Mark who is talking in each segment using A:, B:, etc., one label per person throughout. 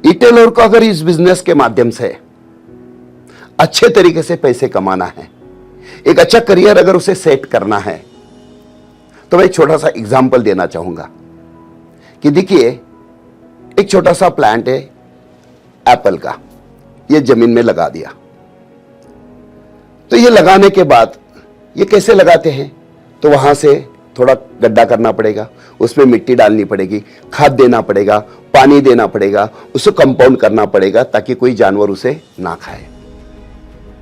A: Retailer को अगर इस बिजनेस के माध्यम से अच्छे तरीके से पैसे कमाना है, एक अच्छा करियर अगर उसे सेट करना है, तो मैं एक छोटा सा एग्जांपल देना चाहूंगा कि देखिए, एक छोटा सा प्लांट है एप्पल का, ये जमीन में लगा दिया। तो ये लगाने के बाद ये कैसे लगाते हैं, तो वहां से थोड़ा गड्ढा करना पड़ेगा, उसमें मिट्टी डालनी पड़ेगी, खाद देना पड़ेगा, पानी देना पड़ेगा, उसे कंपाउंड करना पड़ेगा ताकि कोई जानवर उसे ना खाए।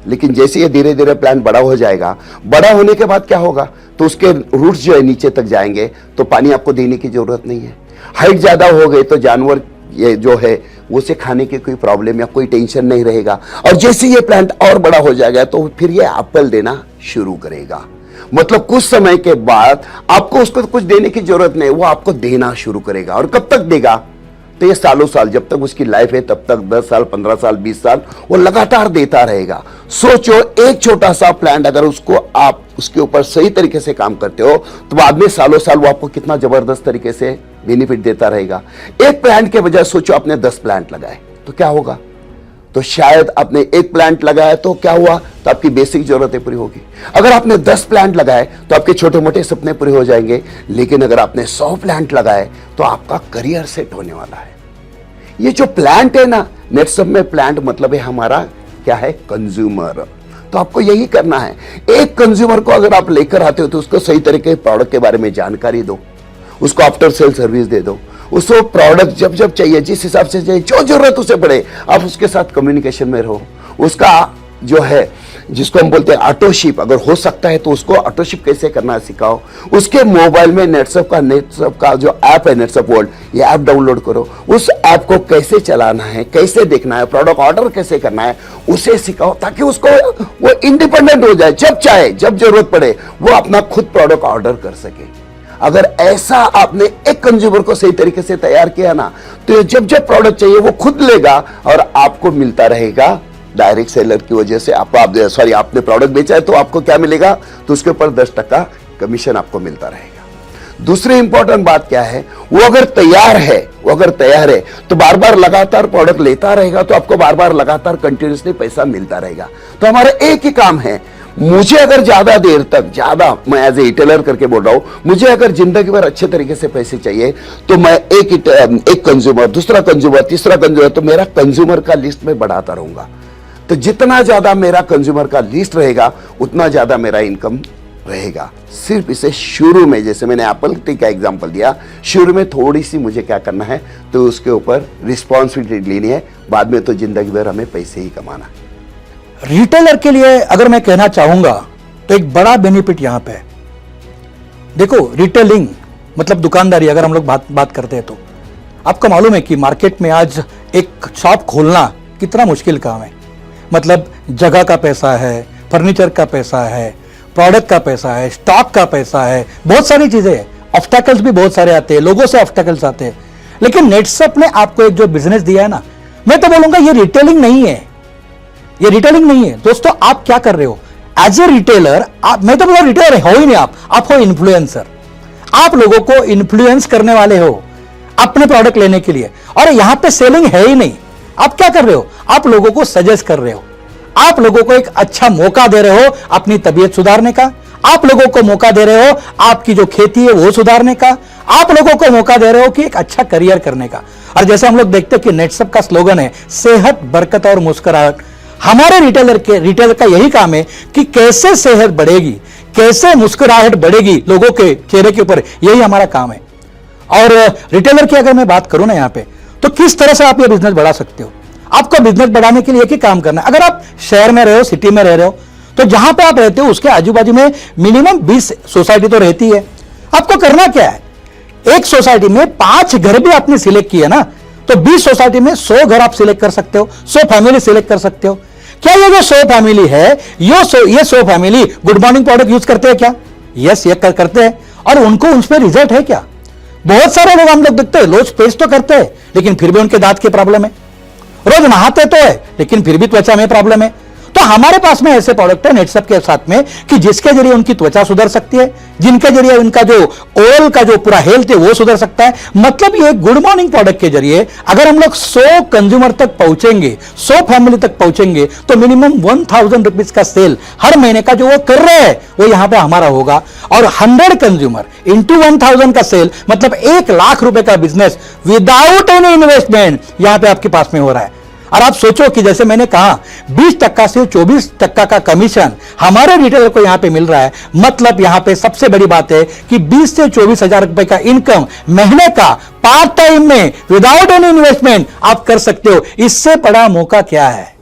A: लेकिन जैसे ये धीरे धीरे प्लांट बड़ा हो जाएगा, बड़ा होने के बाद क्या होगा, तो उसके रूट्स जो है नीचे तक जाएंगे, तो पानी आपको देने की जरूरत नहीं है। हाइट ज्यादा हो गई तो जानवर ये जो है उसे खाने की कोई प्रॉब्लम या कोई टेंशन नहीं रहेगा। और जैसे ये प्लांट और बड़ा हो जाएगा तो फिर ये एप्पल देना शुरू करेगा। मतलब कुछ समय के बाद आपको उसको कुछ देने की जरूरत नहीं, वो आपको देना शुरू करेगा। और कब तक देगा, तो ये सालों साल, जब तक उसकी लाइफ है तब तक 10 साल, 15 साल, 20 साल वो लगातार देता रहेगा। सोचो, एक छोटा सा प्लांट अगर उसको आप उसके ऊपर सही तरीके से काम करते हो तो बाद में सालों साल वो आपको कितना जबरदस्त तरीके से बेनिफिट देता रहेगा। एक प्लांट के बजाय सोचो आपने 10 प्लांट लगाए तो क्या होगा, तो शायद आपने एक प्लांट लगाया तो क्या हुआ, तो आपकी बेसिक जरूरतें पूरी होगी। अगर आपने 10 प्लांट लगाए तो आपके छोटे मोटे सपने पूरे हो जाएंगे। लेकिन अगर आपने 100 प्लांट लगाए तो आपका करियर सेट होने वाला है। ये जो प्लांट है ना, नेटसप में प्लांट मतलब है हमारा क्या है, कंज्यूमर। तो आपको यही करना है, एक कंज्यूमर को अगर आप लेकर आते हो तो उसको सही तरीके के प्रोडक्ट के बारे में जानकारी दो, उसको आफ्टर सेल सर्विस दे दो, उसको प्रोडक्ट जब जब चाहिए, जिस हिसाब से चाहिए, जो जरूरत उसे पड़े, आप उसके साथ कम्युनिकेशन में रहो। उसका जो है, जिसको हम बोलते हैं ऑटोशिप, अगर हो सकता है तो उसको ऑटोशिप कैसे करना सिखाओ। उसके मोबाइल में नेटसप का जो ऐप है, नेटसप वर्ल्ड, ये ऐप डाउनलोड करो। उस ऐप को कैसे चलाना है, कैसे देखना है, प्रोडक्ट ऑर्डर कैसे करना है, उसे सिखाओ ताकि उसको वो इंडिपेंडेंट हो जाए। जब चाहे, जब जरूरत पड़े, वो अपना खुद प्रोडक्ट ऑर्डर कर सके। अगर ऐसा आपने एक कंज्यूमर को सही तरीके से तैयार किया ना, तो जब जब प्रोडक्ट चाहिए वो खुद लेगा और आपको मिलता रहेगा डायरेक्ट सेलर की वजह से। आपने प्रोडक्ट बेचा है तो आपको क्या मिलेगा, तो उसके ऊपर 10% कमीशन आपको मिलता रहेगा। दूसरी इंपॉर्टेंट बात क्या है, वो अगर तैयार है तो बार बार लगातार प्रोडक्ट लेता रहेगा, तो आपको बार बार लगातार कंटिन्यूसली पैसा मिलता रहेगा। तो हमारा एक ही काम है, मुझे अगर ज्यादा देर तक, मैं एज ए रिटेलर करके बोल रहा हूं, मुझे अगर जिंदगी भर अच्छे तरीके से पैसे चाहिए तो मैं एक कंज्यूमर, दूसरा कंज्यूमर, तीसरा कंज्यूमर, तो मेरा कंज्यूमर का लिस्ट में बढ़ाता रहूंगा। तो जितना ज्यादा मेरा कंज्यूमर का लिस्ट रहेगा उतना ज्यादा मेरा इनकम रहेगा। सिर्फ इसे शुरू में, जैसे मैंने एप्पल टी का एग्जांपल दिया, शुरू में थोड़ी सी मुझे क्या करना है, तो उसके ऊपर रिस्पॉन्सिबिलिटी लेनी है, बाद में तो जिंदगी भर हमें पैसे ही कमाना है।
B: रिटेलर के लिए अगर मैं कहना चाहूंगा तो एक बड़ा बेनिफिट यहां पे है। देखो, रिटेलिंग मतलब दुकानदारी अगर हम लोग बात करते हैं तो आपको मालूम है कि मार्केट में आज एक शॉप खोलना कितना मुश्किल काम है। मतलब जगह का पैसा है, फर्नीचर का पैसा है, प्रोडक्ट का पैसा है, स्टॉक का पैसा है, बहुत सारी चीजें हैं। ऑब्स्टैकल्स भी बहुत सारे आते हैं, लोगों से ऑब्स्टैकल्स आते हैं। लेकिन नेटसप ने आपको एक जो बिजनेस दिया है ना, मैं तो बोलूंगा ये रिटेलिंग नहीं है, ये रिटेलिंग नहीं है। दोस्तों, आप क्या कर रहे हो एज ए रिटेलर, मैं तो बोला रिटेलर हो ही नहीं, आप हो इन्फ्लुएंसर। आप लोगों को इन्फ्लुएंस करने वाले हो अपने प्रोडक्ट लेने के लिए, और यहां पे सेलिंग है ही नहीं। आप क्या कर रहे हो, आप लोगों को सजेस्ट कर रहे हो, आप लोगों को एक अच्छा मौका दे रहे हो अपनी तबीयत सुधारने का, आप लोगों को मौका दे रहे हो आपकी जो खेती है वो सुधारने का, आप लोगों को मौका दे रहे हो कि एक अच्छा करियर करने का। और जैसे हम लोग देखते हैं कि नेटसप का स्लोगन है सेहत, बरकत और मुस्कुराहट। हमारे रिटेलर का यही काम है कि कैसे सेहत बढ़ेगी, कैसे मुस्कुराहट बढ़ेगी लोगों के चेहरे के ऊपर, यही हमारा काम है। और रिटेलर की अगर मैं बात करूं ना यहां पे, तो किस तरह से आप ये बिजनेस बढ़ा सकते हो। आपको बिजनेस बढ़ाने के लिए एक ही काम करना है। अगर आप शहर में रहे हो, सिटी में रह रहे हो, तो जहां पे आप रहते हो उसके आजू बाजू में मिनिमम 20 सोसाइटी तो रहती है। आपको करना क्या है, एक सोसाइटी में 5 घर भी आपने सिलेक्ट किया ना, तो 20 सोसाइटी में 100 घर आप सिलेक्ट कर सकते हो, 100 फैमिली सिलेक्ट कर सकते हो। क्या ये जो 100 फैमिली है, ये 100 family good morning product use करते हैं क्या? यस, ये करते हैं। और उनको उस पर रिजल्ट है क्या? बहुत सारे लोग हम लोग देखते हैं, रोज पेस्ट तो करते हैं लेकिन फिर भी उनके दांत की प्रॉब्लम है, रोज नहाते तो है लेकिन फिर भी त्वचा में प्रॉब्लम है। तो हमारे पास में ऐसे प्रोडक्ट है नेटसप के साथ में कि जिसके जरिए उनकी त्वचा सुधर सकती है, जिनके जरिए उनका जो ओरल का जो पूरा हेल्थ है वो सुधर सकता है। मतलब ये गुड मॉर्निंग प्रोडक्ट के जरिए अगर हम लोग 100 कंज्यूमर तक पहुंचेंगे, 100 फैमिली तक पहुंचेंगे, तो मिनिमम 1000 रुपीज का सेल हर महीने का जो वो कर रहे हैं वो यहां पे हमारा होगा। और 100 कंज्यूमर इंटू 1000 का सेल मतलब 1 लाख रुपए का बिजनेस विदाउट एनी इन्वेस्टमेंट यहां पे आपके पास में हो रहा है। और आप सोचो कि जैसे मैंने कहा 20% से 24% का कमीशन हमारे रिटेलर को यहां पे मिल रहा है। मतलब यहां पे सबसे बड़ी बात है कि 20 से 24 हजार रुपए का इनकम महीने का पार्ट टाइम में विदाउट एनी इन्वेस्टमेंट आप कर सकते हो। इससे बड़ा मौका क्या है?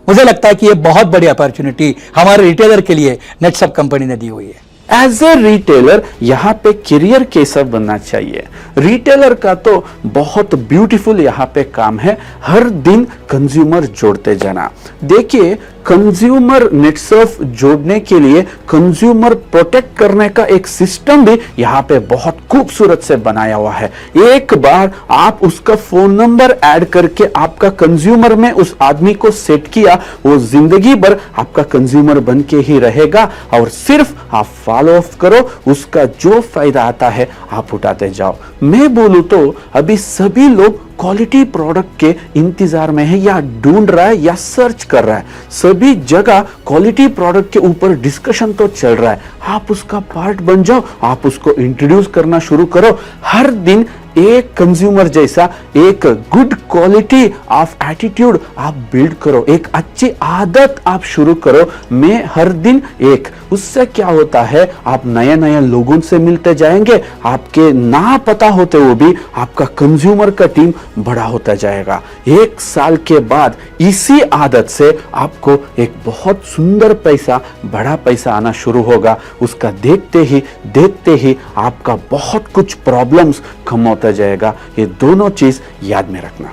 B: मुझे लगता है कि यह बहुत बड़ी अपॉर्चुनिटी हमारे रिटेलर के लिए नेटसप कंपनी ने दी हुई है।
C: एज ए रिटेलर यहाँ पे करियर कैसा बनना चाहिए? रिटेलर का तो बहुत ब्यूटीफुल यहाँ पे काम है, हर दिन कंज्यूमर जोड़ते जाना। देखिए, कंज्यूमर नेटसप जोड़ने के लिए कंज्यूमर प्रोटेक्ट करने का एक सिस्टम भी यहाँ पे बहुत खूबसूरत से बनाया हुआ है। एक बार आप उसका फोन नंबर ऐड करके आपका कंज्यूमर में उस आदमी को सेट किया, वो जिंदगी भर आपका कंज्यूमर बन के ही रहेगा। और सिर्फ आप फॉलो अप करो, उसका जो फायदा आता है आप उठाते जाओ। मैं बोलूं तो अभी सभी लोग क्वालिटी प्रोडक्ट के इंतजार में है, या ढूंढ रहा है या सर्च कर रहा है। सभी जगह क्वालिटी प्रोडक्ट के ऊपर डिस्कशन तो चल रहा है। आप उसका पार्ट बन जाओ, आप उसको इंट्रोड्यूस करना शुरू करो। हर दिन एक कंज्यूमर जैसा एक गुड क्वालिटी ऑफ एटीट्यूड आप बिल्ड करो, एक अच्छी आदत आप शुरू करो। मैं हर दिन एक, उससे क्या होता है, आप नए नए लोगों से मिलते जाएंगे, आपके ना पता होते हुए भी आपका कंज्यूमर का टीम बड़ा होता जाएगा। 1 साल के बाद इसी आदत से आपको एक बहुत सुंदर पैसा, बड़ा पैसा आना शुरू होगा। उसका देखते ही आपका बहुत कुछ प्रॉब्लम्स कम होता जाएगा। ये दोनों चीज याद में रखना।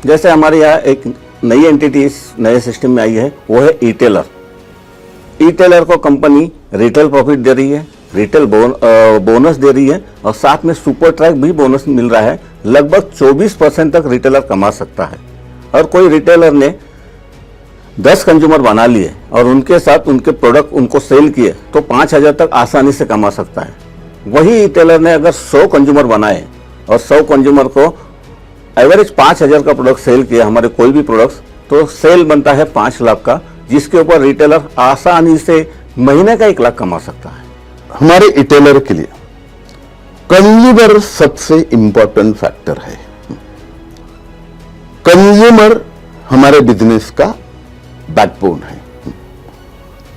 D: जैसे हमारे यहाँ एक नई एंटिटी इस नए सिस्टम में आई है, वो है ई-टेलर। ई-टेलर को कंपनी रिटेल प्रॉफिट दे रही है, रिटेल बोनस दे रही है, और साथ में सुपर ट्रैक भी बोनस मिल रहा है। लगभग 24% तक रिटेलर कमा सकता है। और कोई रिटेलर ने 10 कंज्यूमर बना लिए और उनके साथ उनके प्रोडक्ट उनको सेल किए तो 5000 तक आसानी से कमा सकता है। वही ई-टेलर ने अगर 100 कंज्यूमर बनाए और 100 कंज्यूमर को एवरेज 5000 का प्रोडक्ट सेल किया, हमारे कोई भी प्रोडक्ट्स, तो सेल बनता है 5 लाख का, जिसके ऊपर रिटेलर आसानी से महीने का 1 लाख कमा सकता है।
A: हमारे रिटेलर के लिए कंज्यूमर सबसे इंपॉर्टेंट फैक्टर है। कंज्यूमर हमारे बिजनेस का बैकबोन है।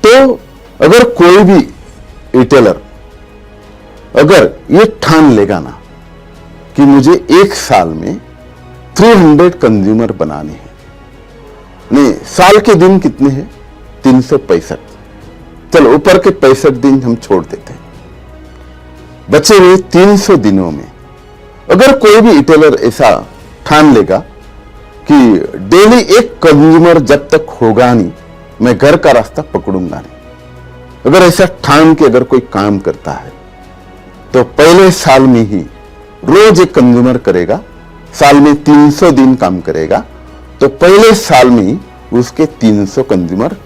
A: तो अगर कोई भी रिटेलर अगर ये ठान लेगा ना कि मुझे 1 साल में 300 कंज्यूमर बनाने हैं, नहीं, साल के दिन कितने हैं? 365। चलो ऊपर के 65 दिन हम छोड़ देते हैं, बचे हुए 300 दिनों में अगर कोई भी रिटेलर ऐसा ठान लेगा कि डेली 1 कंज्यूमर जब तक होगा नहीं मैं घर का रास्ता पकड़ूंगा नहीं, अगर ऐसा ठान के अगर कोई काम करता है तो पहले साल में ही रोज 1 कंज्यूमर करेगा, साल में 300 दिन काम करेगा, तो पहले साल में ही उसके 300 कंज्यूमर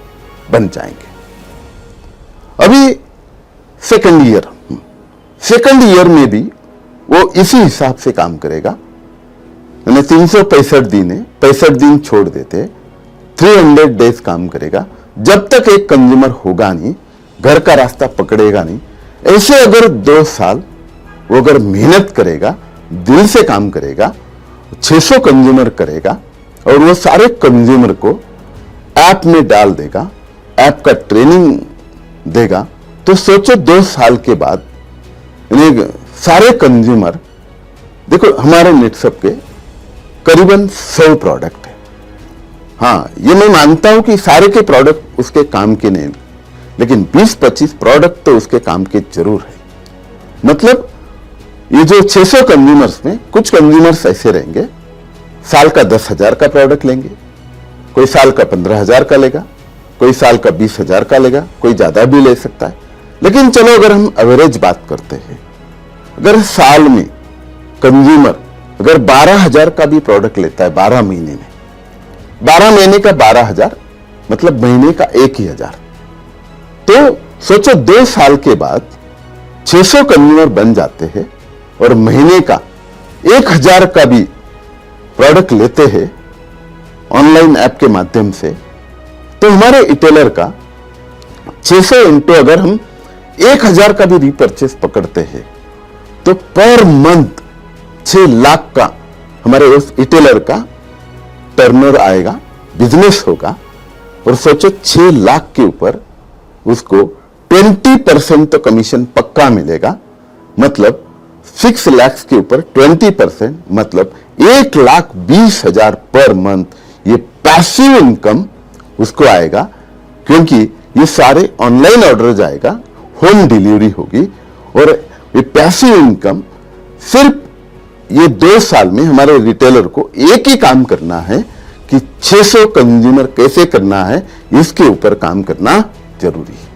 A: बन जाएंगे। अभी सेकंड ईयर में भी वो इसी हिसाब से काम करेगा। 365 दिन है, 65 दिन छोड़ देते, 300 डेज काम करेगा। जब तक 1 कंज्यूमर होगा नहीं, घर का रास्ता पकड़ेगा नहीं, ऐसे अगर 2 साल वो अगर मेहनत करेगा, दिल से काम करेगा, 600 कंज्यूमर करेगा और वो सारे कंज्यूमर को ऐप में डाल देगा, ऐप का ट्रेनिंग देगा, तो सोचो 2 साल के बाद सारे कंज्यूमर, देखो हमारे नेटसप के करीबन 100 प्रोडक्ट है। हाँ, ये मैं मानता हूं कि सारे के प्रोडक्ट उसके काम के नहीं, लेकिन 20-25 प्रोडक्ट तो उसके काम के जरूर है। मतलब ये जो 600 कंज्यूमर्स में कुछ कंज्यूमर्स ऐसे रहेंगे साल का 10,000 का प्रोडक्ट लेंगे, कोई साल का 15,000 का लेगा, कोई साल का 20,000 का लेगा, कोई ज्यादा भी ले सकता है। लेकिन चलो अगर हम एवरेज बात करते हैं, अगर साल में कंज्यूमर अगर 12,000 का भी प्रोडक्ट लेता है 12 महीने में, 12 महीने का 12,000
E: मतलब महीने का 1,000। तो सोचो 2 साल के बाद 600 कंज्यूमर बन जाते हैं और महीने का 1,000 का भी प्रोडक्ट लेते हैं ऑनलाइन ऐप के माध्यम से, तो हमारे रिटेलर का 600 इंटू अगर हम 1,000 का भी रिपर्चेस पकड़ते हैं तो पर मंथ 6 लाख का हमारे उस रिटेलर का टर्नओवर आएगा, बिजनेस होगा। और सोचो 6 लाख के ऊपर उसको 20% तो कमीशन पक्का मिलेगा, मतलब 6 लाख के ऊपर 20% मतलब 1,20,000 पर मंथ ये पैसिव इनकम उसको आएगा, क्योंकि ये सारे ऑनलाइन ऑर्डर जाएगा, होम डिलीवरी होगी। और ये पैसिव इनकम सिर्फ ये 2 साल में हमारे रिटेलर को एक ही काम करना है कि 600 कंज्यूमर कैसे करना है, इसके ऊपर काम करना जरूरी है।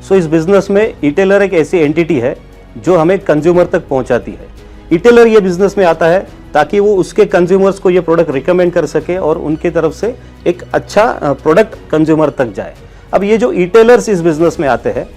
F: सो इस बिजनेस में रिटेलर एक ऐसी एंटिटी है जो हमें कंज्यूमर तक पहुंचाती है। रिटेलर ये बिजनेस में आता है ताकि वो उसके कंज्यूमर्स को ये प्रोडक्ट रिकमेंड कर सके और उनकी तरफ से एक अच्छा प्रोडक्ट कंज्यूमर तक जाए। अब ये जो रिटेलर्स इस बिजनेस में आते हैं,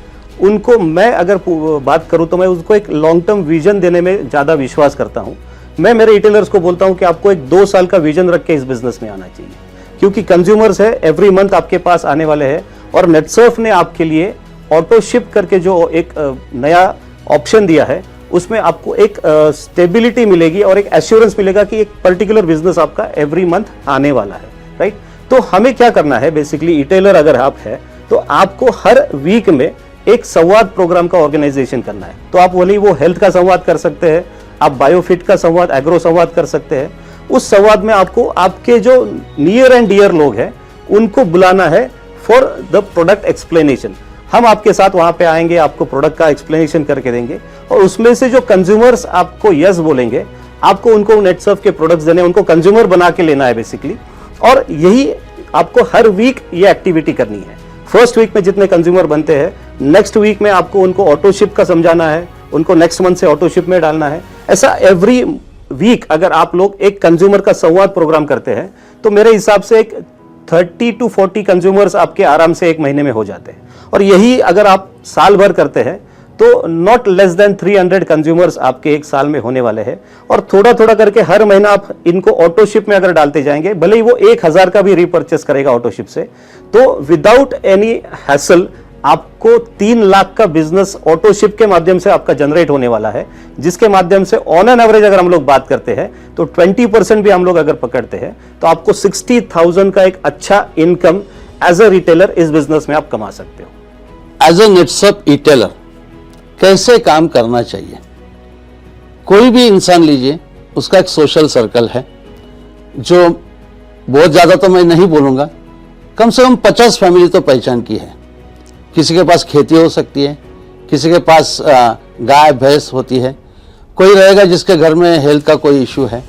F: उनको मैं अगर बात करूं तो मैं उसको एक लॉन्ग टर्म विजन देने में ज़्यादा विश्वास करता हूं। मैं मेरे रिटेलर्स को बोलता हूं कि आपको एक 2 साल का विजन रख के इस बिजनेस में आना चाहिए, क्योंकि कंज्यूमर्स है एवरी मंथ आपके पास आने वाले हैं। और नेटसर्फ ने आपके लिए ऑटो शिप करके जो एक नया ऑप्शन दिया है, उसमें आपको एक स्टेबिलिटी मिलेगी और एक एश्योरेंस मिलेगा कि एक पर्टिकुलर बिजनेस आपका एवरी मंथ आने वाला है, राइट। तो हमें क्या करना है, बेसिकली रिटेलर अगर आप है तो आपको हर वीक में एक संवाद प्रोग्राम का ऑर्गेनाइजेशन करना है। तो आप वही वो हेल्थ का संवाद कर सकते हैं, आप बायोफिट का संवाद, एग्रो संवाद कर सकते हैं। उस संवाद में आपको आपके जो नियर एंड डियर लोग हैं उनको बुलाना है फॉर द प्रोडक्ट एक्सप्लेनेशन। हम आपके साथ वहां पे आएंगे, आपको प्रोडक्ट का एक्सप्लेनेशन करके देंगे और उसमें से जो कंज्यूमर्स आपको यस बोलेंगे, आपको उनको नेटसर्फ के प्रोडक्ट्स देने, उनको कंज्यूमर बना के लेना है बेसिकली। और यही आपको हर वीक ये एक्टिविटी करनी है। फर्स्ट वीक में जितने कंज्यूमर बनते हैं, नेक्स्ट वीक में आपको उनको ऑटो शिप का समझाना है, उनको नेक्स्ट मंथ से ऑटो शिप में डालना है। ऐसा एवरी वीक अगर आप लोग एक कंज्यूमर का संवाद प्रोग्राम करते हैं तो मेरे हिसाब से एक 30 to 40 कंज्यूमर्स आपके आराम से एक महीने में हो जाते हैं। और यही अगर आप साल भर करते हैं तो नॉट लेस देन 300 कंज्यूमर्स आपके एक साल में होने वाले हैं। और थोड़ा थोड़ा करके हर महीना आप इनको ऑटो शिप में अगर डालते जाएंगे, भले ही वो 1,000 का भी रीपर्चेस करेगा ऑटो शिप से, तो विदाउट एनी हैसल आपको 3 लाख का बिजनेस ऑटो शिप के माध्यम से आपका जनरेट होने वाला है, जिसके माध्यम से ऑन एन एवरेज अगर हम लोग बात करते हैं तो 20% भी हम लोग अगर पकड़ते हैं तो आपको 60,000 का एक अच्छा इनकम एज अ रिटेलर इस बिजनेस में आप कमा सकते हो।
G: एज ए नेटसर्फ रिटेलर कैसे काम करना चाहिए? कोई भी इंसान लीजिए, उसका एक सोशल सर्कल है, जो बहुत ज़्यादा तो मैं नहीं बोलूँगा, कम से कम 50 फैमिली तो पहचान की है। किसी के पास खेती हो सकती है, किसी के पास गाय भैंस होती है, कोई रहेगा जिसके घर में हेल्थ का कोई इशू है,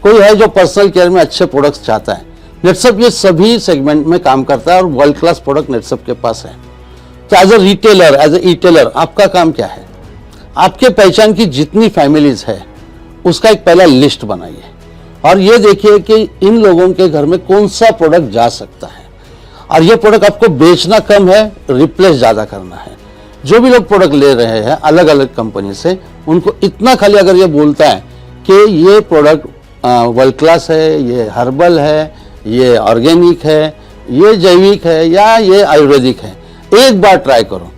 G: कोई है जो पर्सनल केयर में अच्छे प्रोडक्ट्स चाहता है। नेटसर्फ ये सभी सेगमेंट में काम करता है और वर्ल्ड क्लास प्रोडक्ट नेटसर्फ के पास है। तो as a retailer, as a retailer आपका काम क्या है? आपके पहचान की जितनी फैमिलीज है उसका एक पहला लिस्ट बनाइए और ये देखिए कि इन लोगों के घर में कौन सा प्रोडक्ट जा सकता है। और ये प्रोडक्ट आपको बेचना कम है, रिप्लेस ज़्यादा करना है। जो भी लोग प्रोडक्ट ले रहे हैं अलग अलग कंपनी से, उनको इतना खाली अगर ये बोलता है कि ये प्रोडक्ट वर्ल्ड क्लास है, ये हर्बल है, ये ऑर्गेनिक है, ये जैविक है या ये आयुर्वेदिक है, एक बार ट्राई करो,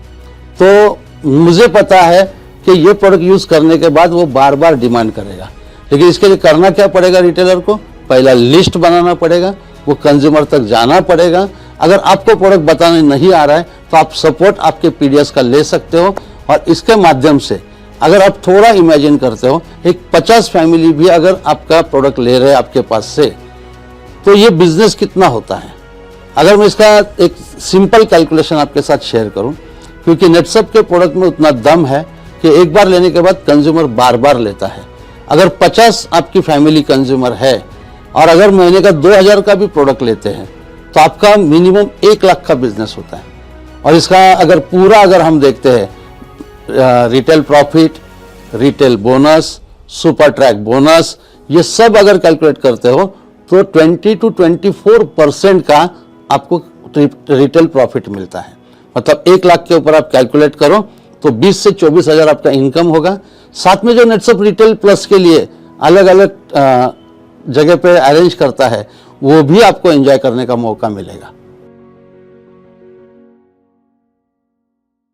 G: तो मुझे पता है कि ये प्रोडक्ट यूज़ करने के बाद वो बार बार डिमांड करेगा। लेकिन इसके लिए करना क्या पड़ेगा? रिटेलर को पहला लिस्ट बनाना पड़ेगा, वो कंज्यूमर तक जाना पड़ेगा। अगर आपको प्रोडक्ट बताने नहीं आ रहा है तो आप सपोर्ट आपके पीडीएस का ले सकते हो और इसके माध्यम से अगर आप थोड़ा इमेजिन करते हो, एक 50 फैमिली भी अगर आपका प्रोडक्ट ले रहे हैं आपके पास से, तो ये बिजनेस कितना होता है। अगर मैं इसका एक सिंपल कैलकुलेशन आपके साथ शेयर करूं, क्योंकि नेटसर्फ के प्रोडक्ट में उतना दम है कि एक बार लेने के बाद कंज्यूमर बार बार लेता है। अगर 50 आपकी फैमिली कंज्यूमर है और अगर महीने का 2,000 का भी प्रोडक्ट लेते हैं तो आपका मिनिमम 1 लाख का बिजनेस होता है। और इसका अगर पूरा अगर हम देखते हैं, retail profit, retail bonus, super track bonus, ये सब अगर कैलकुलेट करते हो तो 20 to 24% का आपको रिटेल प्रॉफिट मिलता है। मतलब 1 लाख के ऊपर आप कैलकुलेट करो तो 20 से 24 हजार आपका इनकम होगा। साथ में जो नेटसप रिटेल प्लस के लिए अलग अलग जगह पे अरेंज करता है वो भी आपको एंजॉय करने का मौका मिलेगा।